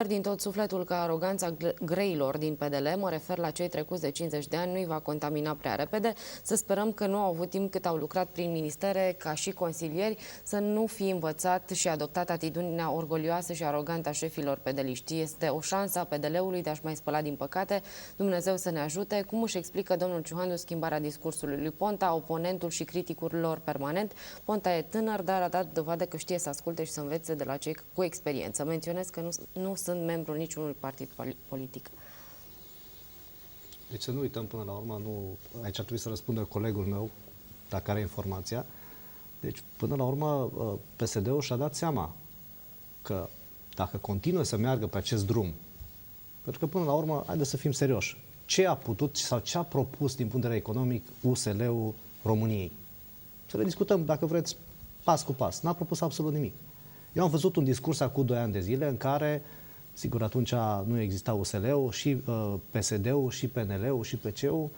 Din tot sufletul că aroganța greilor din PDL, mă refer la cei trecuți de 50 de ani, nu-i va contamina prea repede. Să sperăm că nu au avut timp cât au lucrat prin ministere ca și consilieri să nu fi învățat și adoptat atitudinea orgolioasă și arogantă a șefilor pedeliști. Este o șansă a PDL-ului de a-și mai spăla din păcate. Dumnezeu să ne ajute. Cum își explică domnul Ciuhandu schimbarea discursului lui Ponta, oponentul și criticul lor permanent? Ponta e tânăr, dar a dat dovadă că știe să asculte și să învețe de la cei cu experiență. Menționez că nu sunt membru niciunui partid politic. Deci să nu uităm până la urmă, aici ar trebui să răspundă colegul meu, dacă are informația. Deci până la urmă PSD-ul și-a dat seama că dacă continuă să meargă pe acest drum, pentru că până la urmă, haideți să fim serioși, ce a putut sau ce a propus din punct de vedere economic USL-ul României? Să le discutăm, dacă vreți, pas cu pas. N-a propus absolut nimic. Eu am văzut un discurs acum 2 ani de zile în care, sigur, atunci nu exista USL-ul, și PSD-ul, și PNL-ul, și PC-ul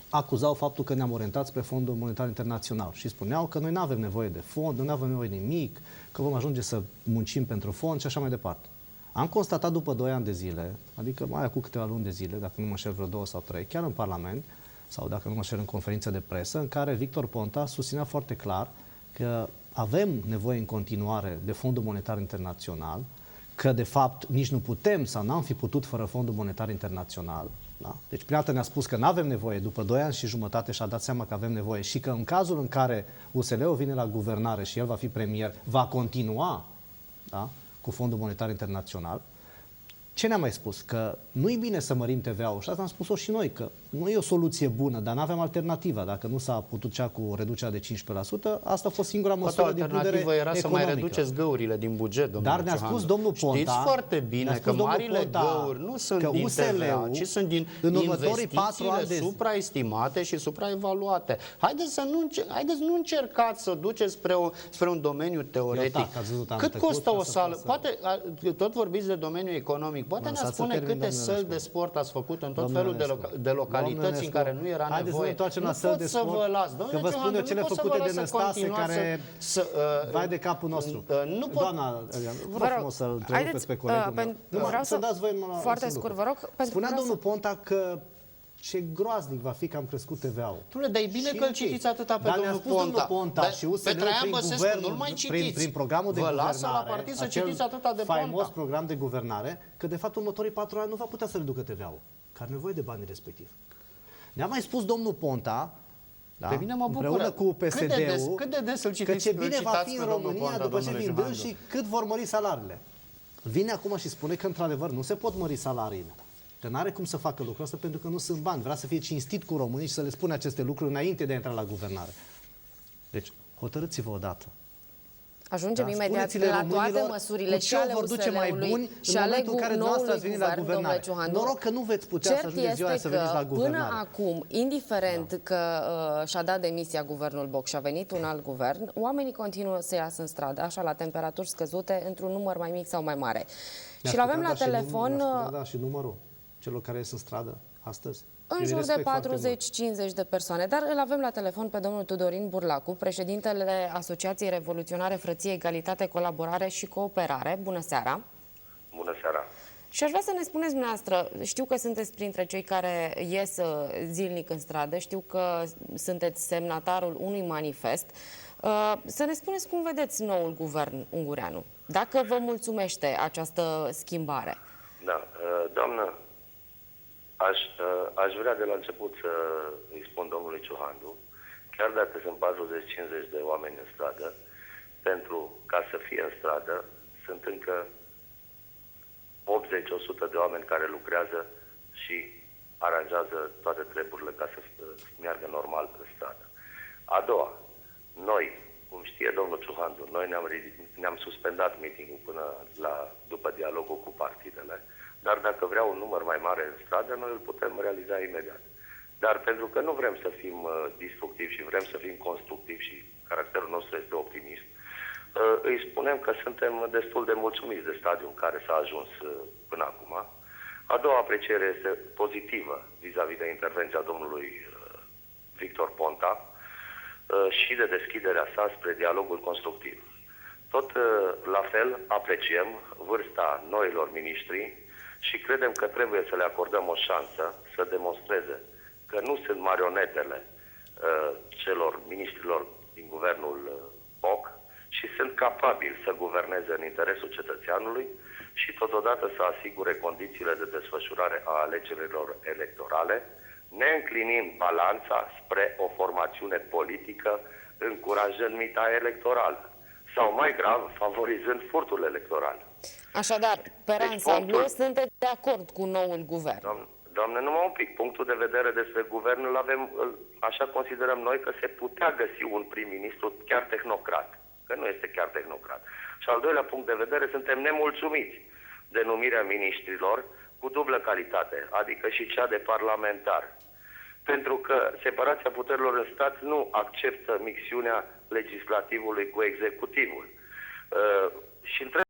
acuzau faptul că ne-am orientat spre Fondul Monetar Internațional și spuneau că noi nu avem nevoie de fond, nu avem nevoie de nimic, că vom ajunge să muncim pentru fond și așa mai departe. Am constatat după 2 ani de zile, adică mai acum câteva luni de zile, dacă nu mă înșel vreo 2 sau 3, chiar în Parlament, sau dacă nu mă înșel în conferință de presă, în care Victor Ponta susținea foarte clar că avem nevoie în continuare de Fondul Monetar Internațional, că de fapt nici nu putem sau n-am fi putut fără Fondul Monetar Internațional. Da? Deci prima dată ne-a spus că nu avem nevoie, după 2 ani și jumătate și-a dat seama că avem nevoie și că în cazul în care USL-ul vine la guvernare și el va fi premier, va continua, da, cu Fondul Monetar Internațional. Ce ne-a mai spus? Că nu-i bine să mărim TVA-ul și asta am spus-o și noi, că nu e o soluție bună, dar n-avem alternativa. Dacă nu s-a putut cea cu reducerea de 15%, asta a fost singura măsură din punct de vedere era economică. să mai reduceți găurile din buget, domnule Dar ne-a spus domnul Ponta... Știți foarte bine că marile găuri nu sunt din TVA, ci sunt din investițiile supraestimate și supraevaluate. Haideți să nu încercați să duceți spre un domeniu teoretic. Cât costă o sală? Poate, tot vorbiți de domeniul economic. Poate ne spune câte săli de sport ați făcut în tot felul de localități în care nu era nevoie. Nu pot să vă las. Că vă spun eu cele făcute de Năstase care vai de capul nostru. Doamna, vă rog frumos să-l întrerupeți pe colegul meu. Vreau să dați voi foarte scurt, vă rog. Spunea domnul Ponta că ce groaznic va fi că am crescut TVA-ul. Dar e bine că îl citiți atâta pe domnul Ponta. Și prin programul de guvernare, la partid să citiți atâta de Ponta. faimos program de guvernare, că de fapt următorii 4 ani nu va putea să reducă TVA-ul, că are nevoie de banii respectiv. Ne-a mai spus domnul Ponta, da, pe mine mă bucură, împreună cu PSD-ul, cât de des îl citiți, că ce bine va fi în România Ponta, după ce vin dâns și cât vor mări salariile. Vine acum și spune că într-adevăr nu se pot mări salariile. Că n-are cum să facă lucrul ăsta pentru că nu sunt bani. Vrea să fie cinstit cu românii și să le spune aceste lucruri înainte de a intra la guvernare. Deci, hotărâți-vă odată. Ajungem imediat la toate măsurile și ale USL-ului și ale noului guvern, domnule Ciuhandu. Noroc că nu veți putea să ajungeți ziua să veniți la guvernare. Până acum, indiferent că și-a dat demisia guvernul Boc și a venit un alt guvern, oamenii continuă să iasă în stradă, așa, la temperaturi scăzute, într-un număr mai mic sau mai mare. Și l-avem la telefon... și numărul celor care ies în stradă astăzi. În jur de 40-50 de persoane, dar îl avem la telefon pe domnul Tudorin Burlacu, președintele Asociației Revoluționare Frăție, Egalitate, Colaborare și Cooperare. Bună seara! Bună seara! Și aș vrea să ne spuneți dumneavoastră, știu că sunteți printre cei care ies zilnic în stradă, știu că sunteți semnatarul unui manifest. Să ne spuneți cum vedeți noul guvern ungureanu, dacă vă mulțumește această schimbare. Da, doamnă, aș vrea de la început să îi spun domnului Ciuhandu, chiar dacă sunt 40-50 de oameni în stradă, pentru ca să fie în stradă, sunt încă 80-100 de oameni care lucrează și aranjează toate treburile ca să meargă normal în stradă. A doua, noi, cum știe domnul Ciuhandu, noi ne-am suspendat meeting-ul până după dialogul cu partidele, dar dacă vrea un număr mai mare în stradă, noi îl putem realiza imediat. Dar pentru că nu vrem să fim destructivi și vrem să fim constructivi și caracterul nostru este optimist, îi spunem că suntem destul de mulțumiți de stadiul în care s-a ajuns până acum. A doua apreciere este pozitivă vis-a-vis de intervenția domnului Victor Ponta și de deschiderea sa spre dialogul constructiv. Tot la fel apreciem vârsta noilor miniștri și credem că trebuie să le acordăm o șansă să demonstreze că nu sunt marionetele celor miniștrilor din guvernul POC și sunt capabili să guverneze în interesul cetățeanului și totodată să asigure condițiile de desfășurare a alegerilor electorale, neînclinind balanța spre o formațiune politică, încurajând mita electorală sau, mai grav, favorizând furtul electoral. Așadar, pe ansamblu, sunteți de acord cu noul guvern? Doamne, numai un pic. Punctul de vedere despre guvern îl avem, așa considerăm noi, că se putea găsi un prim-ministru chiar tehnocrat, că nu este chiar tehnocrat. Și al doilea punct de vedere, suntem nemulțumiți de numirea miniștrilor cu dublă calitate, adică și cea de parlamentar. Pentru că separația puterilor în stat nu acceptă mixiunea legislativului cu executivul. Și întreb